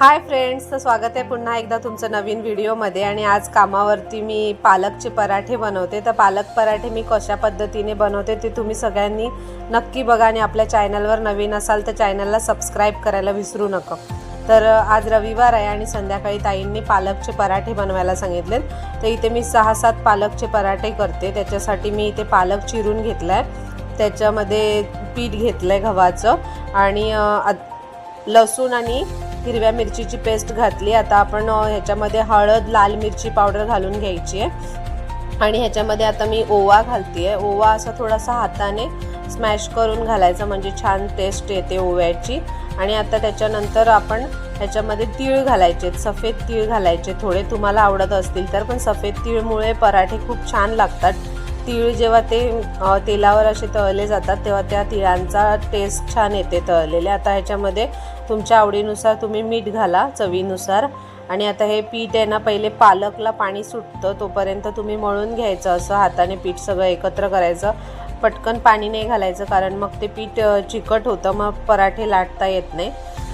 Hi friends, तर स्वागत आहे पुन्हा एकदा तुमचं नवीन व्हिडिओमध्ये। आणि आज कामावरती मी पालकचे पराठे बनवते। तर पालक पराठे मी कशा पद्धतीने बनवते ते तुम्ही सगळ्यांनी नक्की बघा आणि आपल्या चॅनलवर नवीन असाल तर चॅनलला सबस्क्राइब करायला विसरू नका। तर आज रविवार आहे आणि संध्याकाळी ताईंनी पालकचे पराठे बनवायला सांगितलेत। तर इथे मी 6-7 पालकचे पराठे करते। त्याच्यासाठी मी इथे पालक चिरून घेतलाय, त्याच्यामध्ये पीठ घेतलंय गव्हाचं आणि लसूण आणि हिरव्या मिरचीची पेस्ट घातली। आता आपण ह्याच्यामध्ये हळद, लाल मिरची पावडर घालून घ्यायची आहे आणि ह्याच्यामध्ये आता मी ओवा घालतेय। ओवा असा थोडासा हाताने स्मॅश करून घालायचा म्हणजे छान टेस्ट येते ओव्याची। आणि आता त्याच्यानंतर आपण ह्याच्यामध्ये तीळ घालायचे, सफेद तीळ घालायचे थोडे, तुम्हाला आवडत असतील तर। पण सफेद तीळमुळे पराठे खूप छान लागतात। तीळ जेव्हा ते तेलावर असे तळले जातात तेव्हा त्या तिळांचा टेस्ट छान येते तळलेले। आता ह्याच्यामध्ये तुमच्या आवडीनुसार तुम्ही मीठ घाला चवीनुसार। आणि आता हे पीठ आहे ना, पहिले पालकला पाणी सुटतं तोपर्यंत तुम्ही मळून घ्यायचं, असं हाताने पीठ सगळं एकत्र करायचं। पटकन पाणी नाही घालायचं कारण मग ते पीठ चिकट होतं, मग पराठे लाटता येत नाही।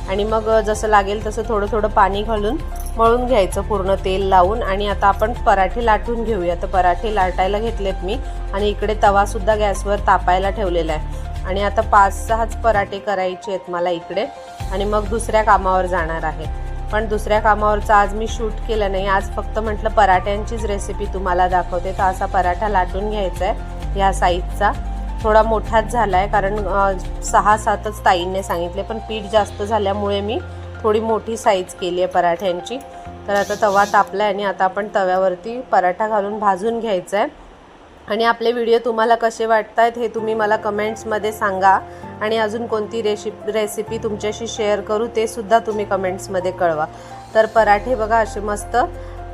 आणि मग जसं लागेल तसं थोडं थोडं पाणी घालून मळून घ्यायचं पूर्ण तेल लावून। आणि आता आपण पराठे लाटून घेऊया। तर पराठे लाटायला घेतलेत मी आणि इकडे तवासुद्धा गॅसवर तापायला ठेवलेला आहे। आणि आता 5-6 पराठे करायचे आहेत मला इकडे आणि मग दुसऱ्या कामावर जाणार आहे। पण दुसऱ्या कामावरचं आज मी शूट केलं नाही, आज फक्त म्हटलं पराठ्यांचीच रेसिपी तुम्हाला दाखवते। तर असा पराठा लाटून घ्यायचा आहे ह्या साईजचा, थोडा मोठाच झाला आहे कारण 6-7च ताईंने सांगितले, पण पीठ जास्त झाल्यामुळे मी थोडी मोठी साईज केली आहे पराठ्यांची। तर आता तवा तापला आहे आणि आता आपण तव्यावरती पराठा घालून भाजून घ्यायचा आहे। आणि आपले व्हिडिओ तुम्हाला कसे वाटत आहेत हे तुम्ही मला कमेंट्समध्ये सांगा आणि अजून कोणती रेसिपी तुमच्याशी शेअर करू ते सुद्धा तुम्ही कमेंट्समध्ये कळवा। तर पराठे बघा असे मस्त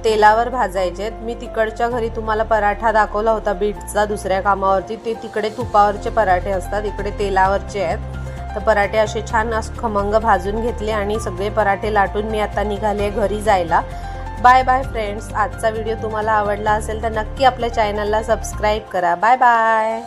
तेलावर भाजायचे आहेत। मी तिकडच्या घरी तुम्हाला पराठा दाखवला होता बीटचा दुसऱ्या कामावरती, ते तिकडे तुपावरचे पराठे असतात, इकडे तेलावरचे आहेत। तर पराठे असे छान खमंग भाजून घेतले आणि सगळे पराठे लाटून मी आता निघाले घरी जायला। बाय बाय फ्रेंड्स, आजचा व्हिडिओ तुम्हाला आवडला असेल तर नक्की आपल्या चॅनलला सबस्क्राईब करा। Bye bye.